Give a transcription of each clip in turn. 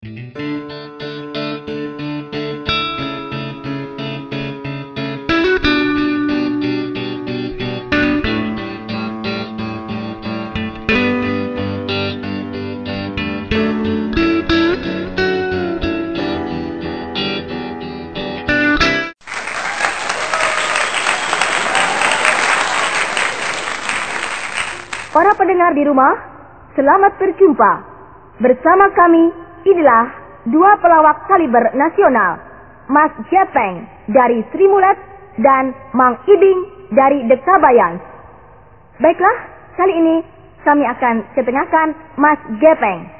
Para pendengar di rumah, selamat berjumpa. Bersama kami, inilah dua pelawak kaliber nasional, Mas Gepeng dari Sri Mulat dan Mang Ibing dari Dekabayan. Baiklah, kali ini kami akan ketengahkan Mas Gepeng.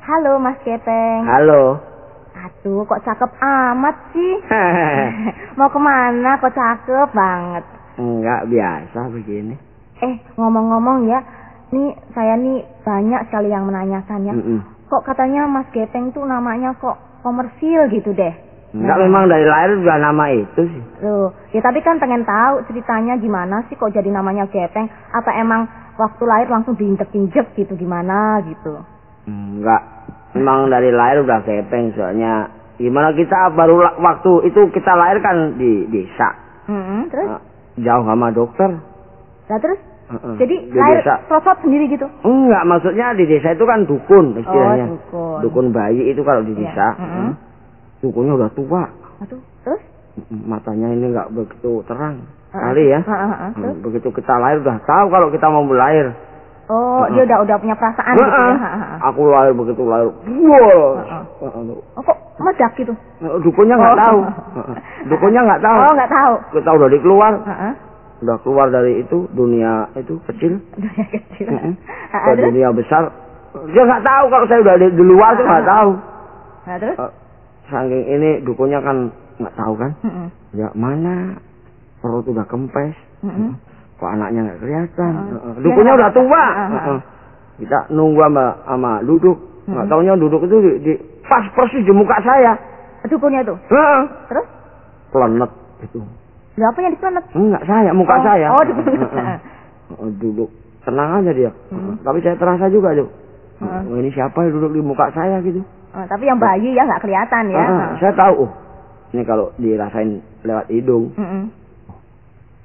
Halo Mas Gepeng. Halo. Aduh, kok cakep amat sih? Mau kemana kok cakep banget? Enggak, biasa begini. Ngomong-ngomong ya, nih saya nih banyak sekali yang menanyakan ya. Kok katanya Mas Gepeng tuh namanya kok komersil gitu deh. Enggak, memang dari lahir udah nama itu sih. Loh, ya tapi kan pengen tahu ceritanya gimana sih kok jadi namanya Gepeng. Apa emang waktu lahir langsung diinjek-injek gitu gimana gitu? Enggak, memang dari lahir udah Gepeng. Soalnya gimana, kita baru waktu itu kita lahir kan di desa. Terus? Jauh sama dokter. Nah terus? Jadi di lahir desa. prosot sendiri gitu? Enggak, maksudnya di desa itu kan dukun istilahnya. Oh, dukun. Dukun bayi itu kalau di desa. Dukunnya udah tua. Aduh, terus? Matanya ini enggak begitu terang kali ya. Terus? Begitu kita lahir udah tahu kalau kita mau lahir. Oh, dia udah punya perasaan gitu ya. Aku lahir begitu lahir. Wow. Oh, kok meledak gitu? Dukunnya nggak tahu. Dukunnya nggak tahu. Oh, nggak tahu. Kita udah dikeluar. Udah keluar dari itu dunia itu kecil. Dunia kecil. Ke dunia besar. Dia nggak tahu kalau saya udah di luar tuh nggak tahu. Nah, terus? Saking ini dukunnya kan nggak tahu kan. Ya mana perut udah kempes. Kok anaknya nggak kelihatan. Dukunnya udah tua. Kita nunggu sama duduk. Nggak taunya duduk itu di pas persis di muka saya. Dukunnya tuh? Terus? Pelenet itu. Lah apa yang dipelenet? Enggak, saya, muka saya. Oh, dipelenet. Duduk tenang aja dia. Tapi saya terasa juga tuh. Ini siapa yang duduk di muka saya gitu. Tapi yang bayi ya nggak kelihatan ya. Saya tahu. Ini kalau dirasain lewat hidung.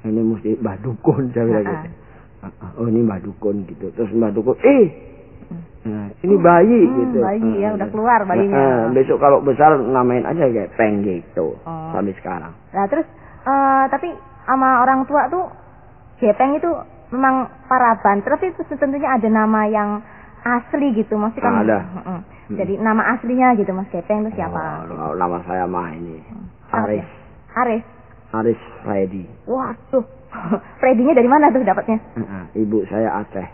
Ini mesti Mbah Dukun, saya bilang gitu. Oh, ini Mbah Dukun gitu. Terus Mbah Dukun, nah, ini bayi gitu. Bayi ya, udah keluar bayinya. Besok kalau besar namain aja Gepeng gitu. Sampai sekarang. Nah, terus tapi sama orang tua tuh Gepeng itu memang paraban. Tapi itu tentunya ada nama yang asli gitu, Mas kan? Ada. Jadi nama aslinya gitu Mas Gepeng itu siapa? Nama saya mah ini Aris. Aris Freddy. Waduh. Freddy-nya dari mana tuh dapatnya? Ibu saya Aceh.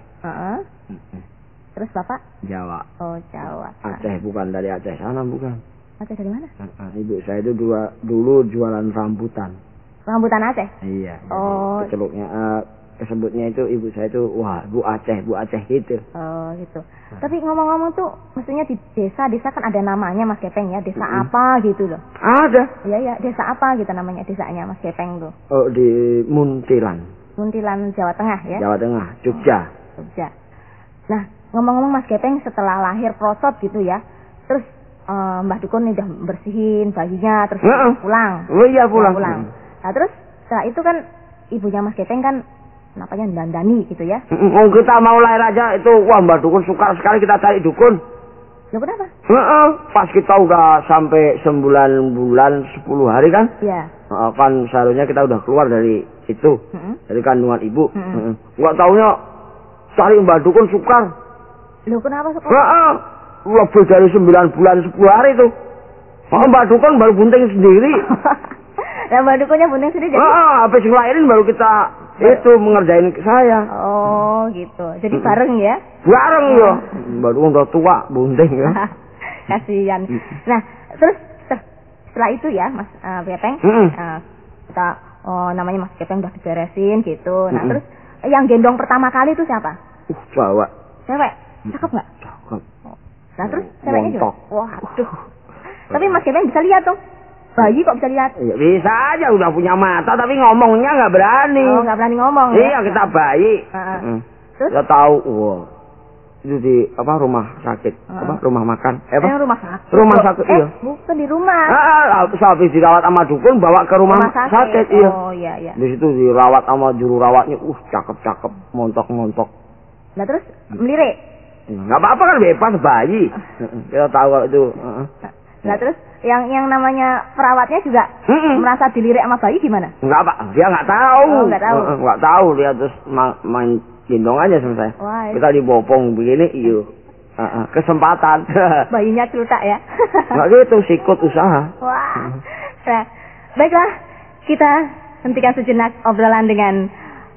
Terus Bapak? Jawa. Oh, Jawa. Aceh, bukan dari Aceh sana, bukan. Aceh dari mana? Ibu saya itu dulu jualan rambutan. Rambutan Aceh? Iya. Oh. Keceluknya, kesebutnya itu ibu saya itu, wah, Bu Aceh gitu. Oh, gitu. Tapi ngomong-ngomong tuh, maksudnya di desa kan ada namanya Mas Gepeng ya, desa apa gitu loh? Ada. Iya, desa apa gitu namanya desanya Mas Gepeng tuh? Oh, di Muntilan. Muntilan, Jawa Tengah ya? Jawa Tengah, Jogja. Jogja. Nah, ngomong-ngomong Mas Gepeng setelah lahir prosot gitu ya, terus Mbah Dukun udah bersihin bayinya, terus pulang. Oh iya, pulang. Nah, terus setelah itu kan ibunya Mas Gepeng kan napanya dandani gitu ya. Kita mau lahir aja itu, wah Mbah Dukun suka sekali kita cari dukun. Ya kenapa? Pas kita udah sampai 9 bulan 10 hari kan? Iya. Kan seharusnya kita udah keluar dari itu, dari kandungan ibu. Nggak taunya cari Mbah Dukun sukar. Loh kenapa sukar? Lebih dari 9 bulan 10 hari tuh. Mbah Dukun baru bunting sendiri. Ya Mbah Dukunnya bunting sendiri jadi? Habis ngelahirin baru kita itu mengerjain saya. Oh gitu. Jadi bareng ya? Bareng ya. Mbah Dukun udah tua, bunting ya. Kasihan. Nah, terus setelah itu ya Mas Gepeng, kita namanya Mas Gepeng udah diberesin gitu. Nah, terus yang gendong pertama kali itu siapa? Cewek. Cewek? Cakep nggak? Cakep. Nah, terus ceweknya juga? Waduh. Tapi Mas Gepeng bisa lihat tuh. Bayi kok bisa lihat? Ya, bisa aja, udah punya mata tapi ngomongnya nggak berani. Oh, nggak berani ngomong ya? Iya, kita bayi. Terus? Kita tahu, wah, Itu di apa rumah sakit, apa rumah makan, rumah sakit. Rumah sakit, iya. Bukan di rumah. Habis dirawat sama dukun bawa ke rumah sakit, iya. Oh iya. Di situ dirawat sama juru rawatnya, cakep, montok. Nah terus melirik. Nggak apa-apa kan bebas bayi. Kita tahu kalau itu. Nah terus yang namanya perawatnya juga merasa dilirik sama bayi gimana? Enggak Pak, dia nggak tahu. Oh, nggak tahu. Nggak tahu dia terus main gendong aja sama saya. Wah, kita dibopong begini, iyo. Kesempatan. Bayinya celutak ya? Nggak gitu, sikut usaha. Wah. Nah, baiklah, kita hentikan sejenak obrolan dengan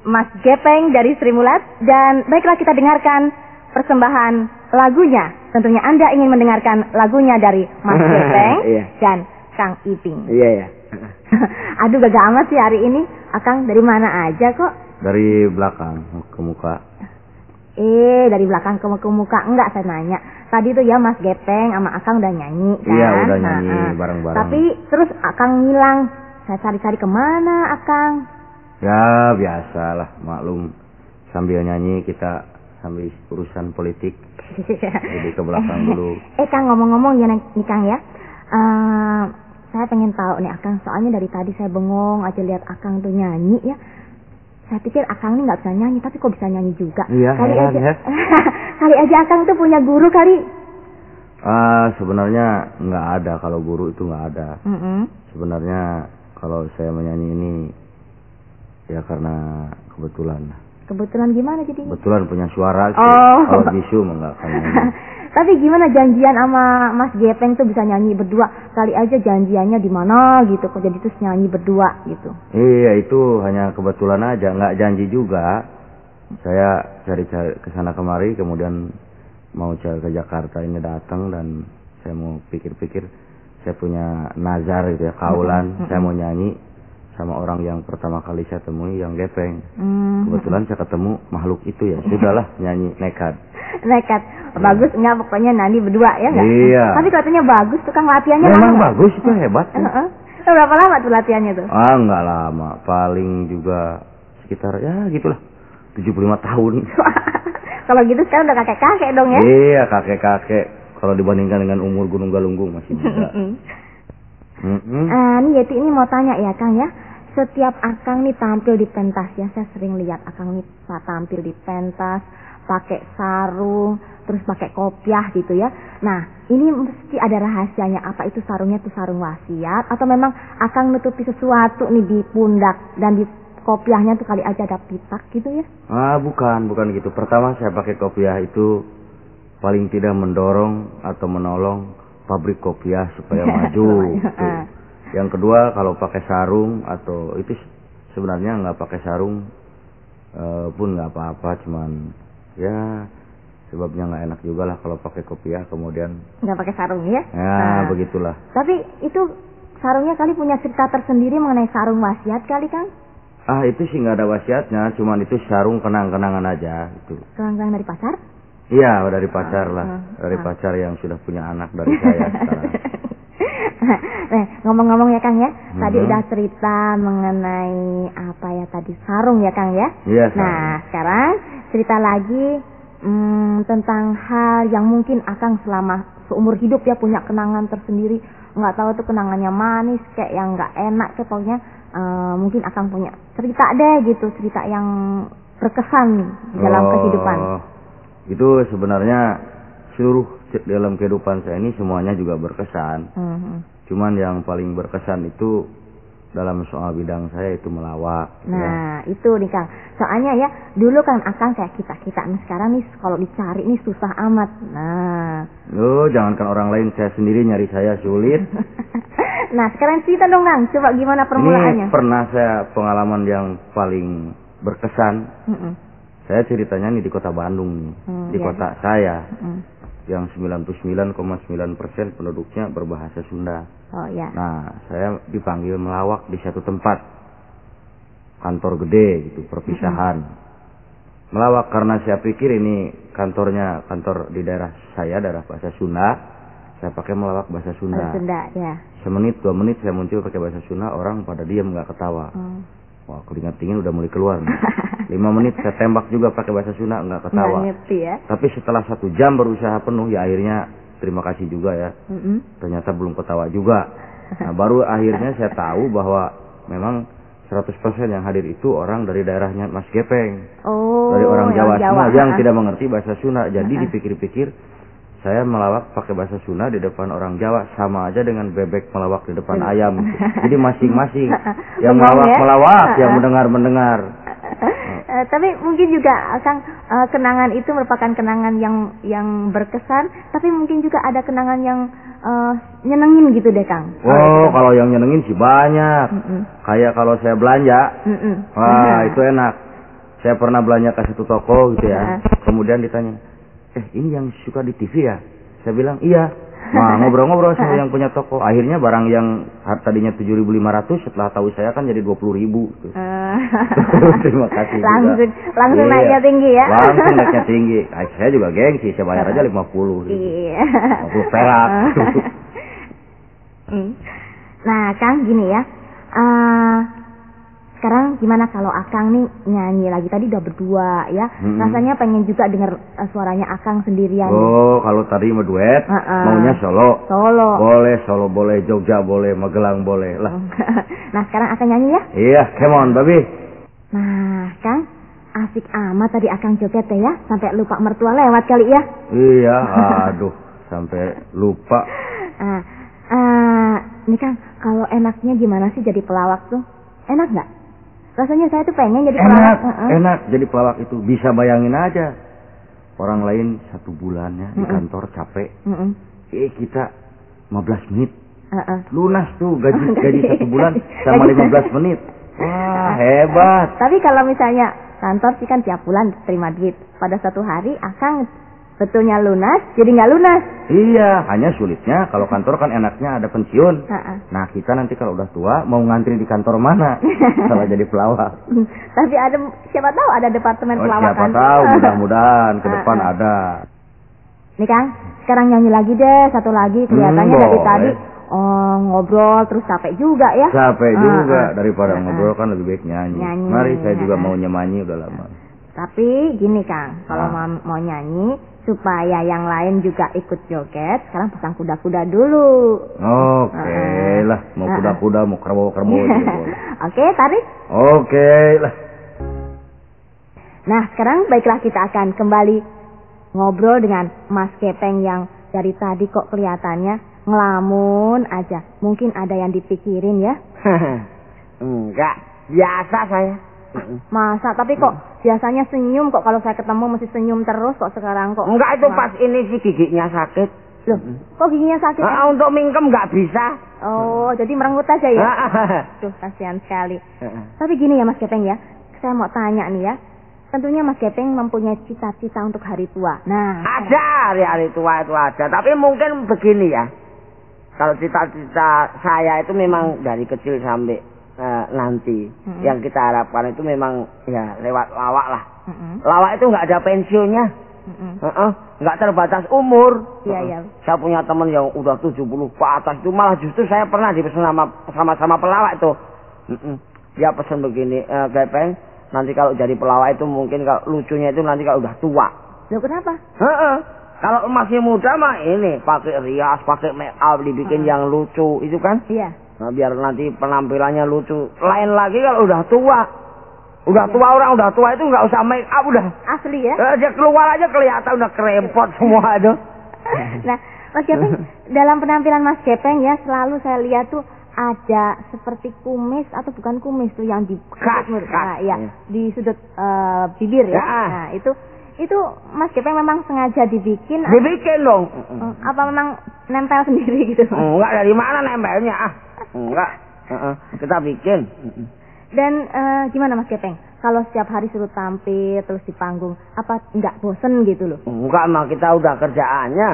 Mas Gepeng dari Sri Mulat. Dan baiklah kita dengarkan persembahan lagunya. Tentunya Anda ingin mendengarkan lagunya dari Mas Gepeng dan Kang Iping. Iya. Aduh gagak amat sih hari ini. Akang dari mana aja kok? Dari belakang ke muka. Dari belakang ke muka. Enggak, saya nanya. Tadi tuh ya Mas Gepeng sama Akang udah nyanyi kan? Iya, udah nyanyi bareng-bareng. Tapi terus Akang ngilang. Saya cari-cari kemana Akang? Ya biasalah, maklum. Sambil nyanyi kita sambil urusan politik. Jadi ke belakang dulu. Kang, ngomong-ngomong ya nih Kang ya. Saya pengen tahu nih Akang. Soalnya dari tadi saya bengong aja lihat Akang tuh nyanyi ya. Saya pikir Akang ini nggak bisa nyanyi, tapi kok bisa nyanyi juga. Iya, kali heran, aja, ya. Kali aja Akang tuh punya guru kali. Sebenarnya nggak ada, kalau guru itu nggak ada. Sebenarnya kalau saya menyanyi ini ya karena kebetulan. Kebetulan gimana jadi? Kebetulan punya suara. Kalau bisu nggak akan nyanyi. Tapi gimana janjian sama Mas Gepeng tuh bisa nyanyi berdua? Kali aja janjiannya di mana gitu, kok jadi terus nyanyi berdua gitu. Iya, itu hanya kebetulan aja, nggak janji juga. Saya cari-cari ke sana kemari, kemudian mau cari ke Jakarta ini datang dan saya mau pikir-pikir, saya punya nazar gitu ya, kaulan, saya mau nyanyi sama orang yang pertama kali saya temui, yang Gepeng. Kebetulan saya ketemu makhluk itu ya, sudahlah nyanyi nekat. Bagus enggak, pokoknya nanti berdua ya enggak? Iya. Tapi katanya bagus tuh Kang latihannya. Memang bagus itu, hebat. Berapa lama tuh latihannya tuh? Enggak lama, paling juga sekitar ya gitulah 75 tahun. Kalau gitu sekarang udah kakek-kakek dong ya? Iya, kakek-kakek. Kalau dibandingkan dengan umur Gunung Galunggung masih muda. Nih Yeti ini mau tanya ya Kang ya. Setiap Akang nih tampil di pentas ya, saya sering lihat Akang nih tampil di pentas pakai sarung, terus pakai kopiah gitu ya. Nah, ini mesti ada rahasianya. Apa itu sarungnya tuh sarung wasiat atau memang Akang nutupi sesuatu nih di pundak dan di kopiahnya tuh kali aja ada pitak gitu ya? Bukan gitu. Pertama saya pakai kopiah itu paling tidak mendorong atau menolong pabrik kopiah supaya maju. Gitu. Yang kedua kalau pakai sarung atau itu sebenarnya nggak pakai sarung pun nggak apa-apa, cuman ya sebabnya nggak enak juga lah kalau pakai kopiah kemudian nggak pakai sarung ya? Begitulah. Tapi itu sarungnya kali punya cerita tersendiri mengenai sarung wasiat kali Kang? Itu sih nggak ada wasiatnya, cuman itu sarung kenang-kenangan aja itu. Kenang-kenangan dari pacar? Iya, dari pacar lah, dari pacar yang sudah punya anak dari saya sekarang. Ngomong-ngomong ya Kang ya, tadi udah cerita mengenai apa ya tadi, sarung ya Kang ya? Iya. Nah sekarang cerita lagi tentang hal yang mungkin Akang selama seumur hidup ya punya kenangan tersendiri. Nggak tahu tuh kenangannya manis kayak yang nggak enak kayak pokoknya mungkin Akang punya cerita deh gitu, cerita yang berkesan dalam kehidupan. Itu sebenarnya seluruh dalam kehidupan saya ini semuanya juga berkesan. Cuman yang paling berkesan itu dalam soal bidang saya itu melawak. Nah itu nih Kang, soalnya ya dulu kan Akang kayak kita nih sekarang nih kalau dicari nih susah amat. Nah jangankan orang lain, saya sendiri nyari saya sulit. Nah sekarang cerita dong Kang, coba gimana permulaannya? Ini pernah saya pengalaman yang paling berkesan. Saya ceritanya nih di kota Bandung nih, di kota saya. Yang 99,9% penduduknya berbahasa Sunda. Oh ya. Nah, saya dipanggil melawak di satu tempat, kantor gede gitu, perpisahan. Melawak karena saya pikir ini kantor di daerah saya, daerah bahasa Sunda. Saya pakai melawak bahasa Sunda. Bahasa Sunda, ya. Semenit 2 menit saya muncul pakai bahasa Sunda, orang pada diam nggak ketawa. Wah, keringat dingin udah mulai keluar nih. 5 menit saya tembak juga pakai bahasa Sunda, nggak ketawa. Nggak ngerti ya. Tapi setelah 1 jam berusaha penuh, ya akhirnya terima kasih juga ya. Ternyata belum ketawa juga. Nah, baru akhirnya saya tahu bahwa memang 100% yang hadir itu orang dari daerahnya Mas Gepeng. Oh, dari orang Jawa semua yang ha? tidak mengerti bahasa Sunda. Jadi dipikir-pikir, saya melawak pakai bahasa Sunda di depan orang Jawa sama aja dengan bebek melawak di depan ayam. Jadi masing-masing yang melawak, yang mendengar. Tapi mungkin juga Kang, kenangan itu merupakan kenangan yang berkesan, tapi mungkin juga ada kenangan yang nyenengin gitu deh Kang. Oh, kalau yang nyenengin sih banyak. Kayak kalau saya belanja, wah itu enak. Saya pernah belanja ke satu toko gitu ya. Kemudian ditanya, ini yang suka di TV ya? Saya bilang iya. Nah, ngobrol-ngobrol sama yang punya toko. Akhirnya barang yang tadinya 7.500 setelah tahu saya kan jadi 20.000. Terima kasih. Langsung naiknya tinggi ya. Langsung naiknya tinggi. Saya juga gengsi, saya bayar aja 50. Iya. 50 perak. Nah, Kang gini ya. Sekarang gimana kalau Akang nih nyanyi lagi, tadi udah berdua ya. Rasanya pengen juga denger suaranya Akang sendirian. Oh, kalau tadi mau duet, maunya solo. Boleh solo, boleh Jogja, boleh Magelang, boleh lah. Nah, sekarang Akang nyanyi ya. Iya, come on baby. Nah, Kang, asik amat tadi Akang joget ya, sampai lupa mertua lewat kali ya. Iya, aduh, sampai lupa. Nih Kang, kalau enaknya gimana sih jadi pelawak tuh? Enak nggak? Rasanya saya tuh pengen jadi pelawak. Enak jadi pelawak itu. Bisa bayangin aja. Orang lain 1 bulannya di kantor capek. Kita 15 menit. Lunas tuh gaji 1 bulan sama 15 menit. Wah, hebat. Tapi kalau misalnya kantor sih kan tiap bulan terima duit. Pada satu hari Akang betulnya lunas, jadi nggak lunas. Iya, hanya sulitnya kalau kantor kan enaknya ada pensiun. Nah, kita nanti kalau udah tua mau ngantri di kantor mana kalau jadi pelawak. Tapi siapa tahu ada departemen pelawak. Siapa tahu, mudah-mudahan ke depan ada. Nih Kang, sekarang nyanyi lagi deh, satu lagi. Kelihatannya dari tadi ngobrol terus capek juga ya. Capek juga, daripada ngobrol kan lebih baik nyanyi. Mari, saya juga mau nyanyi udah lama. Tapi gini Kang, kalau mau nyanyi supaya yang lain juga ikut joget, sekarang pasang kuda-kuda dulu. Oke lah, mau kuda-kuda, mau kerbau-kerbau juga boleh. Oke, tarik. Oke lah. Nah, sekarang baiklah kita akan kembali ngobrol dengan Mas Gepeng yang dari tadi kok kelihatannya ngelamun aja. Mungkin ada yang dipikirin ya? Enggak, biasa saya. Masa, tapi kok biasanya senyum kok, kalau saya ketemu mesti senyum terus kok sekarang kok. Enggak, itu pas ini sih giginya sakit. Loh, kok giginya sakit? Untuk mingkem nggak bisa. Oh, jadi merenggut aja ya? Tuh, kasihan sekali. Tapi gini ya Mas Gepeng ya, saya mau tanya nih ya. Tentunya Mas Gepeng mempunyai cita-cita untuk hari tua. Nah, ada hari tua itu ada, tapi mungkin begini ya. Kalau cita-cita saya itu memang dari kecil sampai nanti yang kita harapkan itu memang ya lewat lawak lah. Lawak itu nggak ada pensiunnya, nggak terbatas umur. Iya. Saya punya teman yang udah 70 ke atas itu, malah justru saya pernah dipesan sama pelawak itu. Dia pesan begini, Gepeng, nanti kalau jadi pelawak itu mungkin kalau lucunya itu nanti kalau udah tua. Loh, kenapa? Kalau masih muda mah ini pakai rias, pakai make up, dibikin yang lucu itu kan? Iya. Nah, biar nanti penampilannya lucu. Lain lagi kalau udah tua. Orang udah tua itu nggak usah make up udah. Asli ya? Dia keluar aja kelihatan udah kerempot semua itu. Nah, Mas Gepeng, dalam penampilan Mas Gepeng ya selalu saya lihat tuh ada seperti kumis atau bukan kumis tuh yang di di sudut bibir ya. Nah, itu Mas Gepeng memang sengaja dibikin? Dibikin dong. Apa memang nempel sendiri gitu? Enggak, dari mana nempelnya? Enggak. Kita bikin. Dan gimana Mas Gepeng? Kalau setiap hari suruh tampil terus di panggung, apa enggak bosen gitu loh? Enggak, mah kita udah kerjaannya.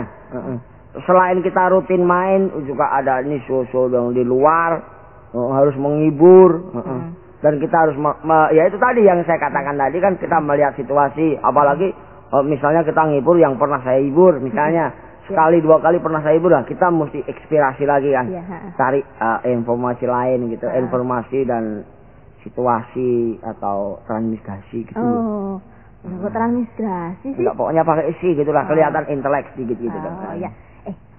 Selain kita rutin main, juga ada ini show-show yang di luar, harus menghibur. Dan kita harus ya itu tadi yang saya katakan tadi kan, kita melihat situasi, apalagi misalnya kita ngibur yang pernah saya hibur, misalnya sekali 2 kali pernah saya hibur, lah kita mesti inspirasi lagi kan, cari informasi lain gitu, informasi dan situasi atau transmigrasi gitu. Oh. Kok transmigrasi sih? Enggak, pokoknya pakai isi gitulah, kelihatan intelek sedikit gitu. Oh ya.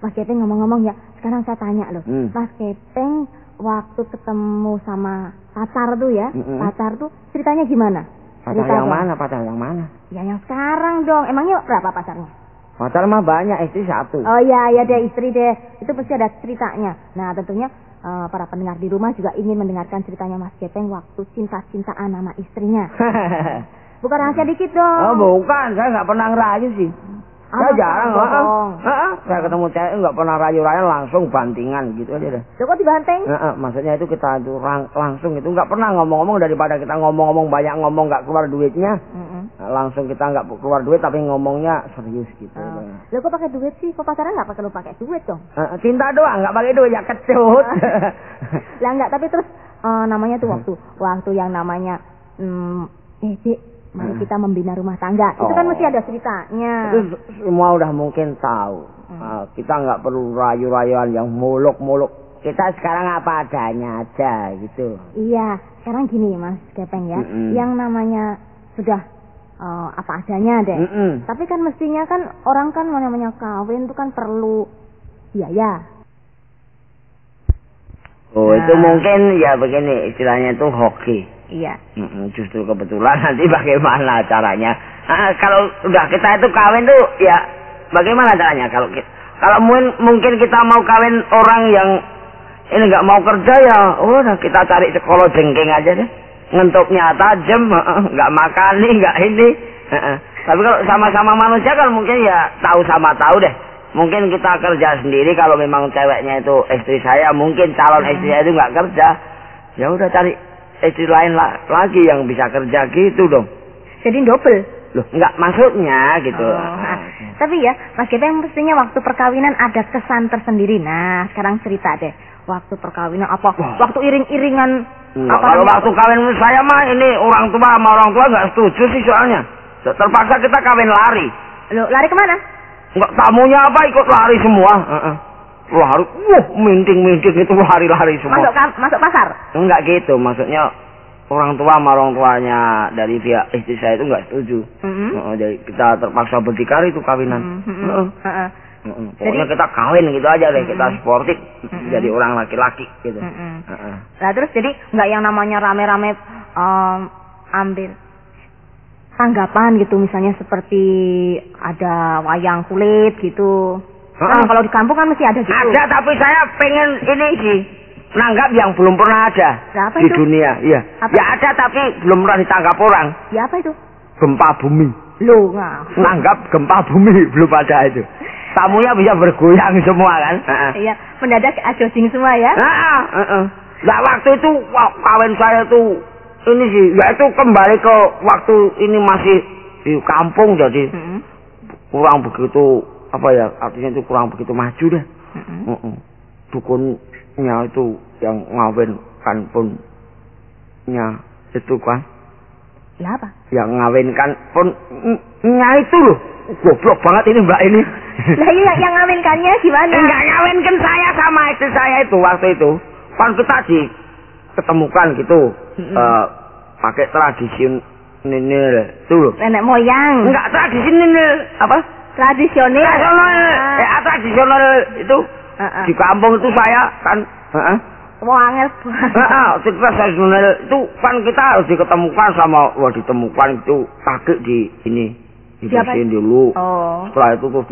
Mas Kepeng ngomong-ngomong ya, sekarang saya tanya loh. Mas Kepeng waktu ketemu sama pacar tuh ya, pacar tuh ceritanya gimana? Pacar yang mana? Pacar yang mana? Ya yang sekarang dong. Emangnya berapa pacarnya? Pacar mah banyak, istri 1. Oh iya, ya deh istri deh. Itu pasti ada ceritanya. Nah tentunya para pendengar di rumah juga ingin mendengarkan ceritanya Mas Kepeng waktu cinta-cintaan sama istrinya. Bukan rahasia dikit dong. Oh bukan, saya nggak pernah ngerayu sih. Saya jarang. Saya ketemu cewek nggak pernah rayu-rayu, langsung bantingan gitu aja deh. Kok dibanteng? Maksudnya itu kita itu langsung itu nggak pernah ngomong-ngomong, daripada kita ngomong-ngomong banyak ngomong nggak keluar duitnya. Langsung kita nggak keluar duit tapi ngomongnya serius gitu. Lo kok pakai duit sih? Kok pacaran nggak pakai duit dong? Cinta doang, nggak pakai duit ya kecut. Lah nggak, tapi terus namanya tuh waktu yang namanya mari kita membina rumah tangga. Itu kan mesti ada ceritanya. Itu semua udah mungkin tahu. Kita nggak perlu rayu-rayuan yang muluk-muluk. Kita sekarang apa adanya aja gitu. Iya, sekarang gini Mas Kepeng ya. Yang namanya sudah apa adanya deh. Tapi kan mestinya kan orang kan namanya kawin itu kan perlu biaya. Itu mungkin ya begini istilahnya itu hoki. Iya. Justru kebetulan nanti bagaimana caranya? Kalau udah kita itu kawin tuh ya bagaimana caranya? Kalau mungkin kita mau kawin orang yang ini nggak mau kerja ya, udah kita cari sekolah jengking aja deh. Ngentupnya tajam, nggak makan nih, nggak ini. Tapi kalau sama-sama manusia kan mungkin ya tahu sama tahu deh. Mungkin kita kerja sendiri kalau memang ceweknya itu istri saya, mungkin calon istri saya itu nggak kerja, ya udah cari istri lain lagi yang bisa kerja gitu dong. Jadi double? Loh, enggak maksudnya gitu. Tapi ya, Mas Kepeng mestinya waktu perkawinan ada kesan tersendiri. Nah, sekarang cerita deh. Waktu perkawinan apa? Waktu iring-iringan. Kalau waktu kawin saya mah ini orang tua sama orang tua nggak setuju sih soalnya. Terpaksa kita kawin lari. Loh, lari kemana? Enggak, tamunya apa ikut lari semua. Lari, minting-minting itu lari-lari semua. Masuk pasar? Enggak gitu, maksudnya orang tua sama orang tuanya dari pihak istri saya itu enggak setuju. Jadi kita terpaksa berdikari itu kawinan. Pokoknya kita kawin gitu aja deh, kita sportif jadi orang laki-laki gitu. Nah terus jadi enggak yang namanya rame-rame ambil tanggapan gitu, misalnya seperti ada wayang kulit gitu. Kan kalau di kampung kan mesti ada gitu. Ada, tapi saya pengen ini sih nanggap yang belum pernah ada di dunia. Iya. Ya ada tapi belum pernah ditangkap orang. Ya apa itu? Gempa bumi. Loh, nanggap gempa bumi belum ada itu. Tamunya bisa bergoyang semua kan? Iya, mendadak ajosing semua ya. Nah waktu itu kawin saya tuh ini sih, ya itu kembali ke waktu ini masih di kampung jadi kurang begitu apa ya, artinya itu kurang begitu maju deh. Dukunnya itu yang ngawin kan punnya itu kan. Ya apa? Yang ngawinkan punnya itu loh. Goblok banget ini mbak ini. Lah iya, yang ngawinkannya gimana? Enggak ngawinkan saya sama istri saya itu waktu itu. Kan kita ketemukan gitu. Pakai tradisi ninil itu loh. Nenek moyang. Enggak, tradisi ninil apa? Tradisional. Tradisional itu di kampung itu saya kan. Wangel. Tradisional itu kan kita harus diketemukan sama ditemukan itu kaki di ini dibersihin dulu. Setelah itu terus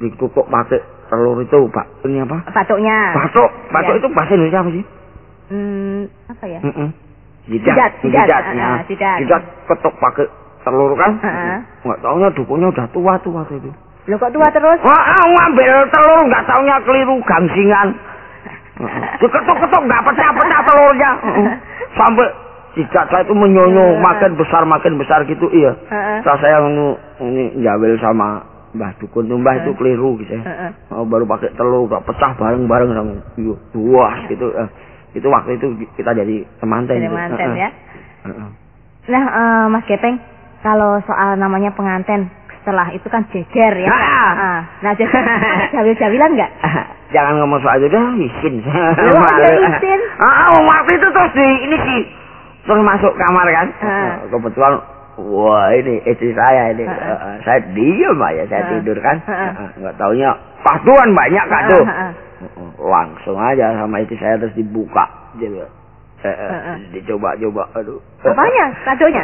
ditutup pakai telur itu pak ini apa? Batuknya. Batuk itu bahasa Indonesia apa sih? Apa ya? Jidat ketuk pakai telur kan? Nggak taunya dukunnya udah tua waktu itu. Lo kok tua terus? Ngambil telur nggak taunya keliru gangsingan. Diketuk-ketuk nggak pecah-pecah telurnya. Sampai jidat saya itu menyonyo makin besar gitu iya. Saya ini jawel sama Mbah Dukun tuh, Mbah itu keliru gitu ya. Baru pakai telur gak pecah bareng-bareng sama buah gitu. Itu waktu itu kita jadi temanten. Jadi temanten ya. Nah, Mas Kepeng, kalau soal namanya penganten setelah itu kan jejer ya. Nah, jawil-jawilan enggak? jangan ngomong soal itu dah, izin. Lu ada izin? Waktu itu terus ini sih terus masuk kamar kan. Kebetulan wah ini istri saya ini. Saya diam aja, saya tidur kan. Enggak taunya paduan banyak kado. Langsung aja sama istri saya terus dibuka. Dicoba-coba, aduh. Apanya? Kadonya?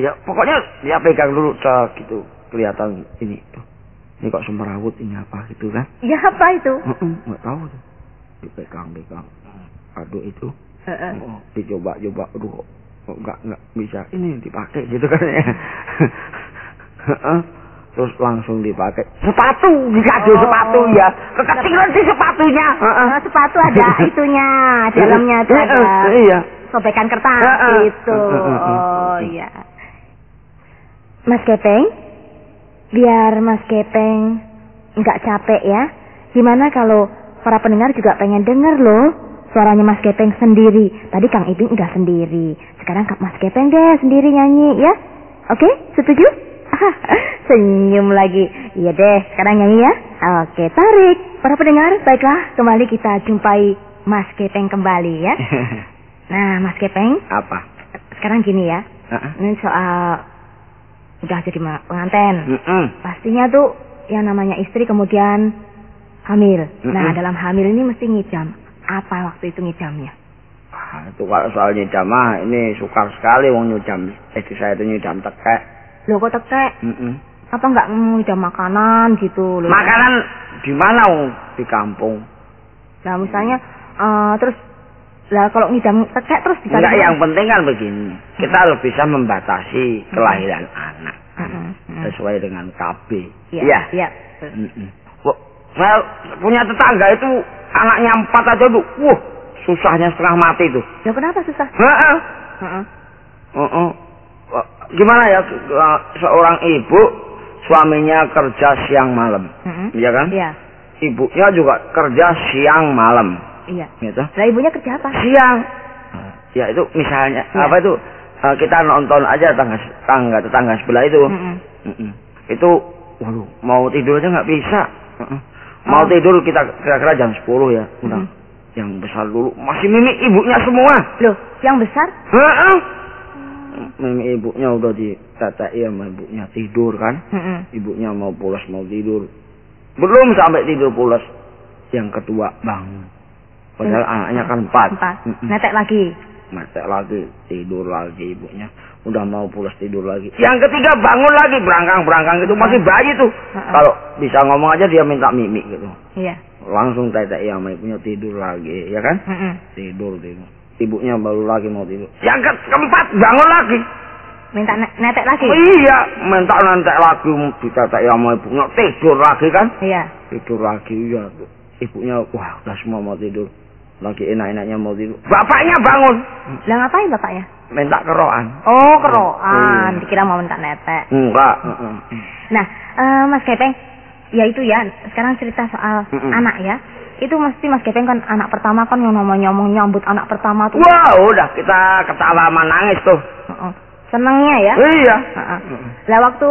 Ya pokoknya dia pegang dulu gitu, kelihatan ini. Ini kok semrawut ini apa gitu kan? Ya apa itu? Nggak tahu tuh. Dipegang kado itu. Dicoba-coba, aduh kok nggak bisa ini dipakai gitu kan ya. Terus langsung dipakai sepatu, dikado sepatu ya. Kekecilan sih sepatunya. Sepatu ada itunya, dalamnya itu ada. Iya. Sobekan kertas gitu. Oh iya. Mas Gepeng, biar Mas Gepeng nggak capek ya. Gimana kalau para pendengar juga pengen denger loh suaranya Mas Gepeng sendiri. Tadi Kang Ibing udah sendiri. Sekarang Mas Gepeng deh sendiri nyanyi ya. Oke, setuju? Senyum lagi. Iya deh, sekarang nyanyi ya. Oke, tarik. Para pendengar, baiklah kembali kita jumpai Mas Gepeng kembali ya. Nah, Mas Gepeng. Apa? Sekarang gini ya. Ini soal udah jadi pengantin. Pastinya tuh yang namanya istri kemudian hamil. Nah, dalam hamil ini mesti ngidam. Apa waktu itu ngidamnya? Itu kalau soal nyidam mah ini sukar sekali wong nyidam. Istri saya itu nyidam tekek. Loh kok tekek? Apa enggak ngidam makanan gitu loh? Makanan di mana wong di kampung? Nah, misalnya terus lah kalau ngidam tekek terus dikasih. Enggak, yang penting kan begini. Kita harus bisa membatasi kelahiran anak. Sesuai dengan KB. Iya. Saya punya tetangga itu anaknya 4 aja tuh. Susahnya setengah mati tuh. Ya kenapa susah? Gimana ya, seorang ibu suaminya kerja siang malam. Iya kan? Iya. Ibunya juga kerja siang malam. Iya. Gitu. Lah ibunya kerja apa? Siang. Ya itu misalnya apa itu? Kita nonton aja tetangga sebelah itu. Itu waduh, mau tidur aja nggak bisa. Mau tidur kita kira-kira jam 10 ya. Udah. Yang besar dulu masih mimik ibunya semua. Loh, yang besar? Mimik ibunya udah ditatai sama ibunya tidur kan. Ibunya mau pulas mau tidur. Belum sampai tidur pulas. Yang kedua bangun. Padahal anaknya kan 4. Netek lagi. Netek lagi, tidur lagi ibunya. Udah mau pulas tidur lagi. Yang ketiga bangun lagi, berangkang gitu. Masih bayi tuh. Kalau bisa ngomong aja dia minta mimik gitu. Iya. Langsung tetek sama ibunya tidur lagi, ya kan? Tidur. Ibunya baru lagi mau tidur. Yang keempat bangun lagi. Minta netek lagi? Iya, minta netek lagi. Ditetek sama ibunya, tidur lagi kan? Iya. Tidur lagi, ya. Ibunya, wah udah semua mau tidur. Lagi enak-enaknya mau tidur. Bapaknya bangun. Lah ngapain bapaknya? Minta keroan. Oh, keroan. Dikira mau minta netek. Enggak. Nah, Mas Gepeng, ya itu ya, sekarang cerita soal anak ya. Itu mesti Mas Gepeng kan anak pertama kan yang namanya nyambut anak pertama tuh. Wah, udah kita ketawa menangis tuh. Senengnya ya? Iya. Lah waktu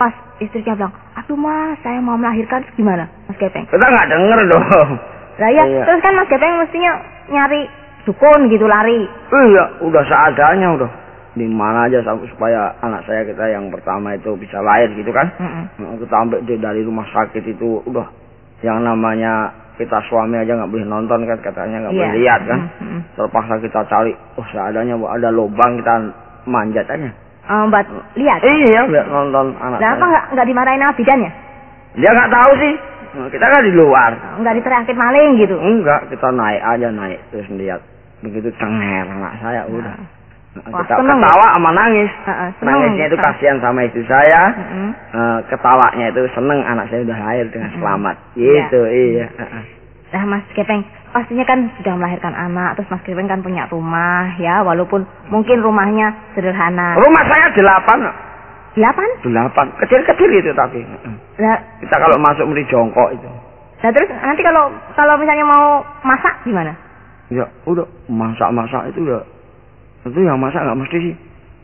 pas istrinya bilang, aduh Mas, saya mau melahirkan, gimana Mas Gepeng? Kita nggak denger dong. Lah ya, terus kan Mas Gepeng mestinya nyari dukun gitu lari. Iya, udah seadanya udah. Di mana aja supaya anak saya kita yang pertama itu bisa lahir gitu kan. Kita ambil dari rumah sakit itu udah. Yang namanya kita suami aja nggak boleh nonton kan, katanya nggak boleh lihat kan. Terpaksa kita cari, seadanya ada lubang kita manjat aja. Buat lihat? Iya, lihat nonton anak saya. Kenapa nggak dimarahin sama bidannya? Dia nggak tahu sih. Kita kan di luar. Nggak diteriakin maling gitu? Enggak, kita naik terus lihat. Begitu cenger anak saya udah. Kita ketawa sama nangis. Nangisnya itu kasihan sama istri saya. Ketawanya itu seneng anak saya udah lahir dengan selamat. Gitu, iya. Nah Mas Gepeng, pastinya kan sudah melahirkan anak. Terus Mas Gepeng kan punya rumah ya. Walaupun mungkin rumahnya sederhana. Rumah saya 8. 8? Kecil-kecil itu tapi. Nah, kita kalau masuk mesti jongkok itu. Nah terus nanti kalau misalnya mau masak gimana? Ya udah, masak itu ya. Itu yang masak nggak mesti sih.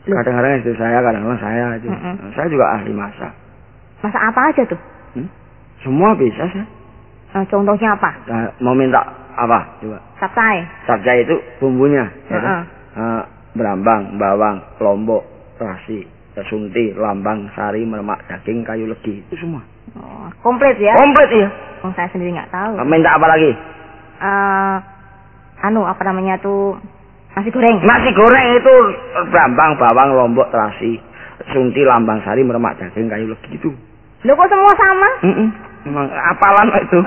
Kadang-kadang istri saya, kadang-kadang saya itu. Saya juga ahli masak. Masak apa aja tuh? Semua bisa sih. Contohnya apa? Mau minta apa? Coba. Capcay. Capcay itu bumbunya. Berambang, bawang, lombok, terasi, sunti, lambang, sari, mermak, daging, kayu legi. Itu semua. Oh, komplit ya? Komplit iya. Saya sendiri nggak tahu. Minta apa lagi? Apa namanya tuh? Nasi goreng. Nasi goreng itu berambang, bawang, lombok, terasi, sunti, lambang, sari, mermak, daging, kayu legi itu. Loh kok semua sama? Memang apalan itu.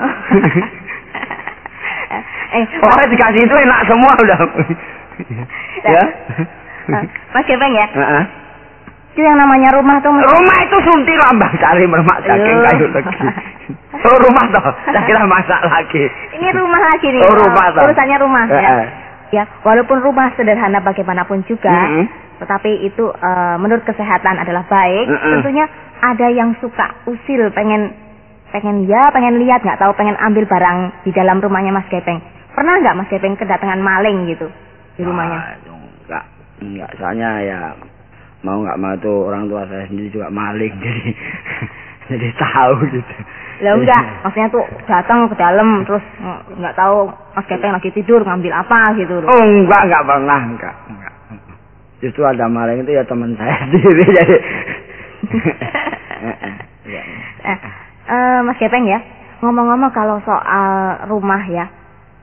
Pokoknya dikasih itu enak semua udah. Ya. Mas Gepeng ya? Itu yang namanya rumah tuh. Rumah itu sunti, lambang, sari, mermak, daging, kayu legi. Oh rumah toh, saya kira masak lagi. Ini rumah lagi nih. Oh rumah toh. Urusannya rumah ya. Ya, walaupun rumah sederhana bagaimanapun juga, tetapi itu menurut kesehatan adalah baik. Tentunya ada yang suka usil, pengen lihat, nggak tahu, pengen ambil barang di dalam rumahnya Mas Gepeng. Pernah nggak Mas Gepeng kedatangan maling gitu di rumahnya? Enggak, soalnya ya mau nggak mau tuh orang tua saya sendiri juga maling, jadi tahu gitu. Lah enggak, maksudnya tuh datang ke dalam terus nggak tahu Mas Gepeng lagi tidur ngambil apa gitu. Oh enggak pernah, enggak. Justru ada maling itu ya teman saya sendiri jadi. Mas Gepeng ya, ngomong-ngomong kalau soal rumah ya,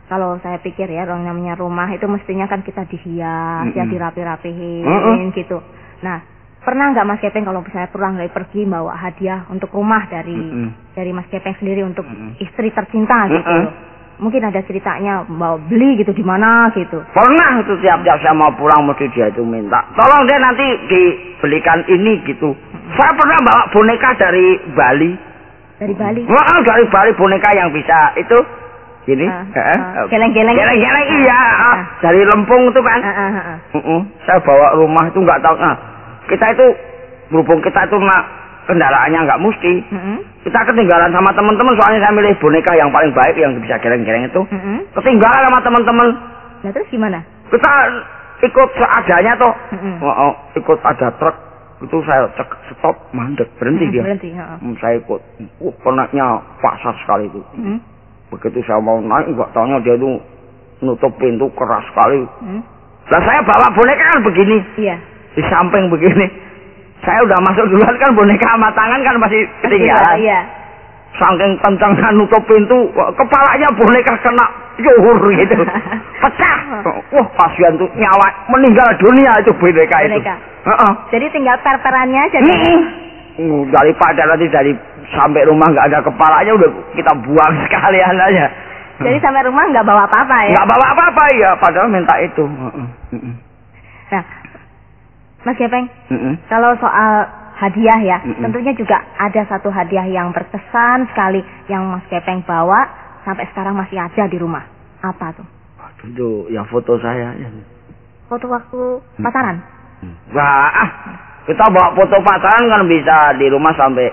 kalau saya pikir ya orang namanya rumah itu mestinya kan kita dihias, ya dirapi-rapihin gitu. Nah, pernah nggak Mas Gepeng kalau misalnya pulang dari pergi bawa hadiah untuk rumah dari Mas Gepeng sendiri untuk istri tercinta gitu? Mungkin ada ceritanya bawa beli gitu di mana gitu. Pernah itu tiap saya mau pulang mesti dia itu minta, tolong deh nanti dibelikan ini gitu. Saya pernah bawa boneka dari Bali. Dari Bali? Dari Bali boneka yang bisa itu gini. Geleng-geleng. Geleng-geleng iya. Dari Lempung itu kan. Saya bawa rumah itu nggak tahu. Kita itu berhubung kita itu kendaraannya nggak mesti. Kita ketinggalan sama teman-teman, soalnya saya milih boneka yang paling baik yang bisa geleng-geleng itu. Ketinggalan sama teman-teman. Nah terus gimana? Kita ikut seadanya toh. Ikut ada truk itu saya stop, mandek, berhenti dia. Saya ikut. Penaknya pasar sekali itu. Begitu saya mau naik nggak taunya dia itu nutup pintu keras sekali. Lah saya bawa boneka kan begini. Iya. Di samping begini. Saya udah masuk duluan kan, boneka sama tangan kan masih ketinggalan. Iya. Saking kencangnya nutup pintu, kepalanya boneka kena yuhur gitu. Pecah. Wah, kasihan tuh, nyawa meninggal dunia itu boneka itu. Jadi tinggal per-perannya aja. Daripada nanti sampai rumah nggak ada kepalanya, udah kita buang sekalian aja. Jadi sampai rumah nggak bawa apa-apa ya? Nggak bawa apa-apa ya, padahal minta itu. Nah, Mas Gepeng, kalau soal hadiah ya, tentunya juga ada satu hadiah yang berkesan sekali yang Mas Gepeng bawa sampai sekarang masih ada di rumah. Apa tuh? Itu yang foto saya. Foto waktu pacaran? Wah, kita bawa foto pacaran kan bisa di rumah sampai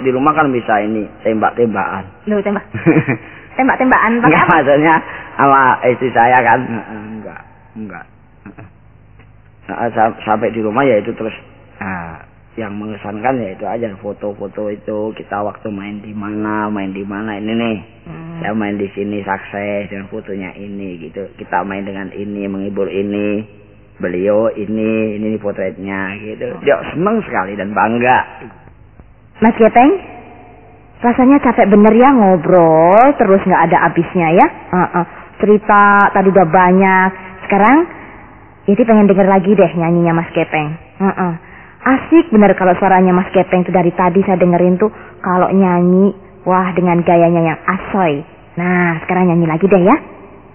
di rumah kan bisa ini tembak-tembakan. Loh, tembak-tembakan pakai apa? Maksudnya sama istri saya kan. Enggak. Nah, sampai di rumah ya itu terus yang mengesankan ya itu aja foto-foto itu kita waktu main di mana ini nih. Saya main di sini sukses dengan fotonya ini gitu. Kita main dengan ini, menghibur ini, beliau ini potretnya gitu. Dia senang sekali dan bangga. Mas Gepeng, rasanya capek bener ya ngobrol terus nggak ada habisnya ya. Cerita tadi udah banyak. Sekarang jadi pengen denger lagi deh nyanyinya Mas Gepeng. Asik bener kalau suaranya Mas Gepeng tuh dari tadi saya dengerin tuh kalau nyanyi, wah dengan gayanya yang asoy. Nah sekarang nyanyi lagi deh ya.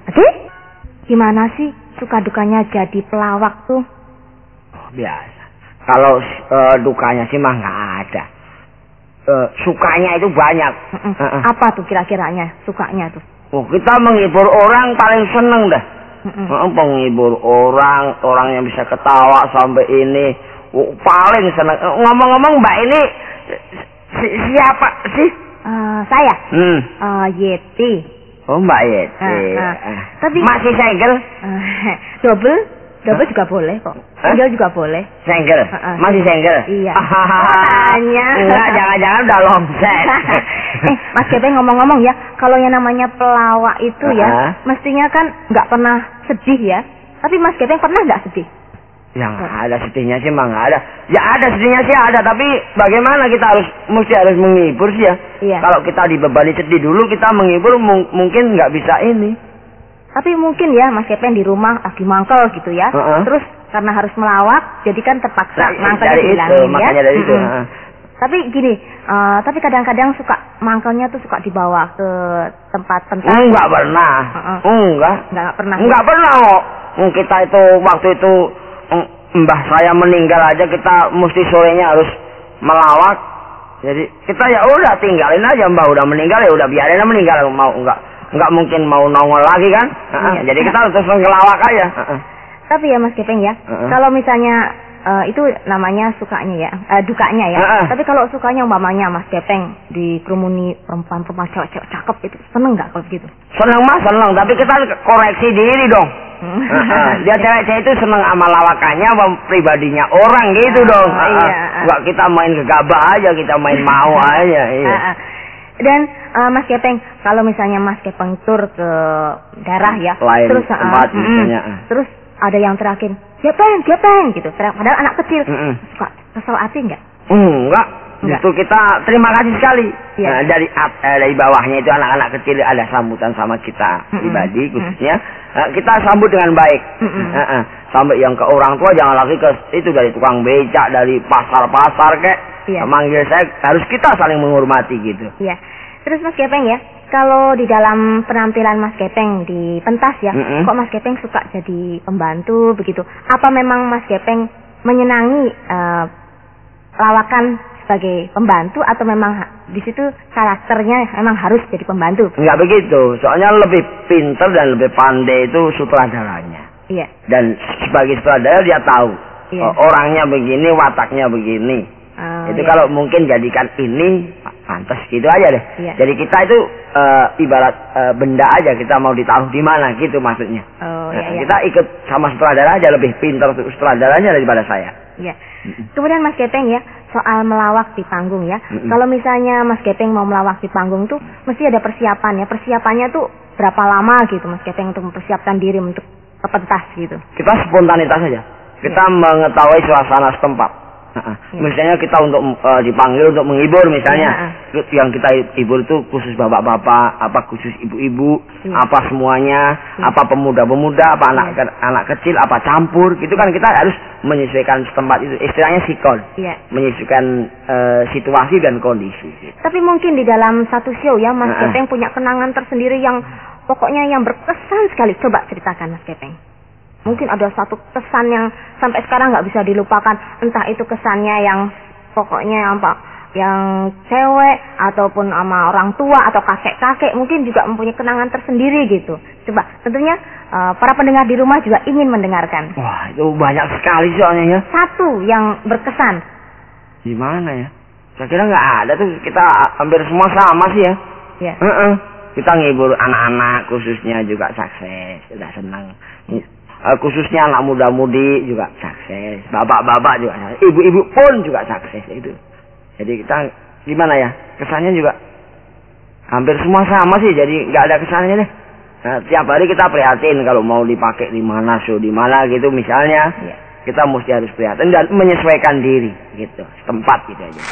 Oke? Gimana sih suka dukanya jadi pelawak tuh? Biasa. Kalau dukanya sih mah nggak ada. Sukanya itu banyak. Apa tuh kira-kiranya sukanya tuh? Oh, kita menghibur orang paling seneng dah. Penghibur orang yang bisa ketawa sampai ini paling senang. Ngomong-ngomong Mbak ini siapa sih? Saya. Yeti. Oh Mbak Yeti. Tapi masih single? Double juga boleh kok. Single juga boleh. Single? Masih single? Iya. Tanya. Enggak, jangan-jangan udah longset. Mas Gepeng ngomong-ngomong ya, kalau yang namanya pelawak itu ya, mestinya kan nggak pernah sedih ya. Tapi Mas Gepeng pernah nggak sedih? Yang ada sedihnya sih emang nggak ada. Ya ada sedihnya sih ada, tapi bagaimana kita mesti harus menghibur sih ya. Iya. Kalau kita dibebani sedih dulu, kita menghibur mungkin nggak bisa ini. Tapi mungkin ya Mas Gepeng di rumah lagi mangkel gitu ya. Terus karena harus melawak, jadi kan terpaksa mangkelnya dihilangin ya. Makanya dari itu. Tapi gini, tapi kadang-kadang suka mangkelnya tuh suka dibawa ke tempat pentas. Enggak pernah. Enggak pernah. Enggak pernah kok. Kita itu waktu itu mbah saya meninggal aja kita mesti sorenya harus melawak. Jadi kita ya udah tinggalin aja, mbah udah meninggal ya udah biarin aja meninggal, mau enggak mungkin mau nongol lagi kan. Jadi kita terus ngelawak aja. Tapi ya Mas Gepeng ya, kalau misalnya itu namanya sukanya ya, dukanya ya. Tapi kalau sukanya umpamanya Mas Gepeng dikerumuni perempuan-perempuan cewek-cewek cakep itu, seneng nggak kalau begitu? Seneng Mas, seneng. Tapi kita koreksi diri dong. Dia cewek-cewek itu seneng sama lawakannya, sama pribadinya orang gitu dong. Nggak kita main gegabah aja, kita main mau aja. Iya. Dan Mas Gepeng, kalau misalnya Mas Gepeng tur ke daerah ya, lain terus tempat misalnya. Terus ada yang teriakin, Gepeng gitu. Padahal anak kecil, suka kesel hati nggak? Enggak. Itu kita terima kasih sekali. Nah, dari bawahnya itu anak-anak kecil ada sambutan sama kita pribadi khususnya. Kita sambut dengan baik. Sampai yang ke orang tua jangan lagi ke itu dari tukang becak, dari pasar-pasar kayak manggil saya, harus kita saling menghormati gitu. Iya. Terus Mas Gepeng ya, kalau di dalam penampilan Mas Gepeng di pentas ya, kok Mas Gepeng suka jadi pembantu begitu? Apa memang Mas Gepeng menyenangi lawakan sebagai pembantu atau memang di situ karakternya memang harus jadi pembantu? Enggak begitu, soalnya lebih pinter dan lebih pandai itu sutradaranya. Iya. Dan sebagai sutradara dia tahu orangnya begini, wataknya begini. Itu kalau mungkin jadikan ini pantas gitu aja deh. Jadi kita itu ibarat benda aja, kita mau ditaruh di mana gitu maksudnya. Kita ikut sama sutradara aja, lebih pintar sutradaranya daripada saya. Iya. Kemudian Mas Gepeng ya, soal melawak di panggung ya. Kalau misalnya Mas Gepeng mau melawak di panggung tuh mesti ada persiapan ya. Persiapannya tuh berapa lama gitu Mas Gepeng untuk mempersiapkan diri untuk ke pentas gitu? Kita spontanitas saja. Kita mengetahui suasana setempat. Misalnya kita untuk dipanggil untuk menghibur misalnya, yang kita hibur itu khusus bapak-bapak, apa khusus ibu-ibu, apa semuanya, apa pemuda-pemuda, apa anak kecil, apa campur, gitu kan kita harus menyesuaikan setempat itu, istilahnya sikon, menyesuaikan situasi dan kondisi. Gitu. Tapi mungkin di dalam satu show ya Mas Gepeng punya kenangan tersendiri yang pokoknya yang berkesan sekali. Coba ceritakan Mas Gepeng. Mungkin ada satu kesan yang sampai sekarang nggak bisa dilupakan. Entah itu kesannya yang pokoknya yang cewek ataupun sama orang tua atau kakek-kakek, mungkin juga mempunyai kenangan tersendiri gitu. Coba, tentunya para pendengar di rumah juga ingin mendengarkan. Wah, itu banyak sekali soalnya ya. Satu yang berkesan. Gimana ya? Saya kira nggak ada tuh, kita hampir semua sama sih ya. Iya. Kita ngibur anak-anak khususnya juga sukses, sudah senang. Khususnya anak muda-mudi juga sukses, bapak-bapak juga sukses, ibu-ibu pun juga sukses itu. Jadi kita gimana ya, kesannya juga hampir semua sama sih, jadi nggak ada kesannya deh. Nah, tiap hari kita prihatin kalau mau dipakai di mana, show di mana gitu misalnya, kita mesti harus prihatin dan menyesuaikan diri gitu, setempat gitu aja.